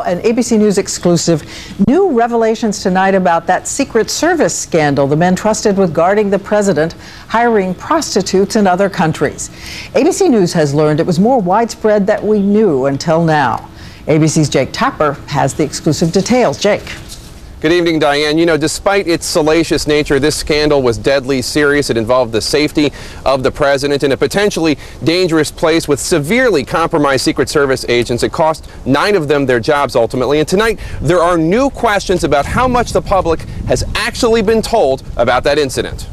An ABC News exclusive. New revelations tonight about that Secret Service scandal. The men trusted with guarding the president, hiring prostitutes in other countries. ABC News has learned it was more widespread than we knew until now. ABC's Jake Tapper has the exclusive details. Jake. Good evening, Diane. You know, despite its salacious nature, this scandal was deadly serious. It involved the safety of the president in a potentially dangerous place with severely compromised Secret Service agents. It cost 9 of them their jobs ultimately. And tonight, there are new questions about how much the public has actually been told about that incident.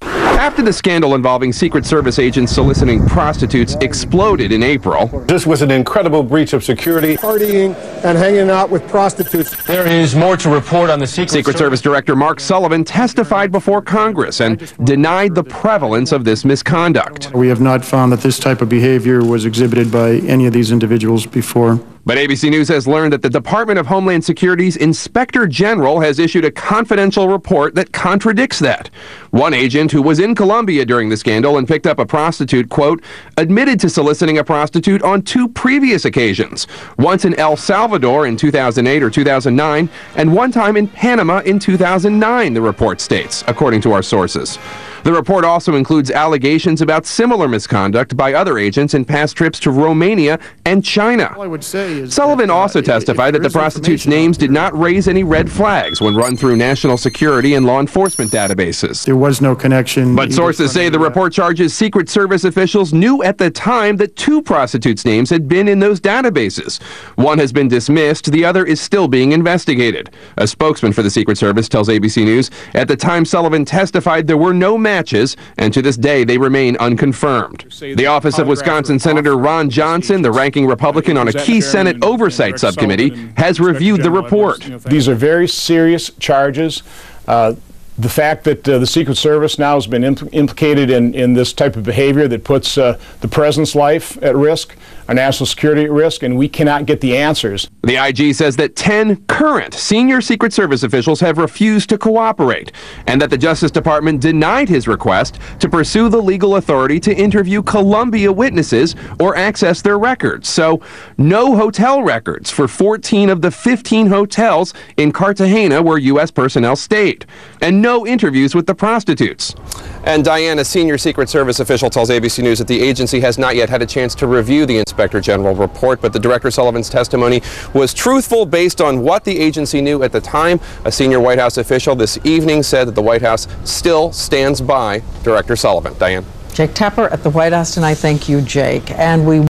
After the scandal involving Secret Service agents soliciting prostitutes exploded in April. This was an incredible breach of security. Partying and hanging out with prostitutes. There is more to report on the Secret Service Director Mark Sullivan testified before Congress and denied the prevalence of this misconduct. We have not found that this type of behavior was exhibited by any of these individuals before. But ABC News has learned that the Department of Homeland Security's Inspector General has issued a confidential report that contradicts that. One agent who was in Colombia during the scandal and picked up a prostitute, quote, admitted to soliciting a prostitute on 2 previous occasions, once in El Salvador in 2008 or 2009, and one time in Panama in 2009, the report states, according to our sources. The report also includes allegations about similar misconduct by other agents in past trips to Romania and China. All I would say is Sullivan also testified that the prostitutes' names did not raise any red flags when run through national security and law enforcement databases. there was no connection. But sources say the report charges Secret Service officials knew at the time that 2 prostitutes' names had been in those databases. One has been dismissed, the other is still being investigated. A spokesman for the Secret Service tells ABC News, at the time Sullivan testified there were no matches, and to this day they remain unconfirmed. The office of Wisconsin Senator Ron Johnson, the ranking Republican on a key Senate oversight subcommittee, has reviewed the report. These are very serious charges. The fact that the Secret Service now has been implicated in this type of behavior that puts the president's life at risk, our national security at risk, and we cannot get the answers. The IG says that 10 current senior Secret Service officials have refused to cooperate, and that the Justice Department denied his request to pursue the legal authority to interview Colombia witnesses or access their records. So, no hotel records for 14 of the 15 hotels in Cartagena where U.S. personnel stayed, and no interviews with the prostitutes. And Diane, a senior Secret Service official, tells ABC News that the agency has not yet had a chance to review the Inspector General report, but the Director Sullivan's testimony was truthful based on what the agency knew at the time. A senior White House official this evening said that the White House still stands by Director Sullivan. Diane. Jake Tapper at the White House tonight. Thank you, Jake. And we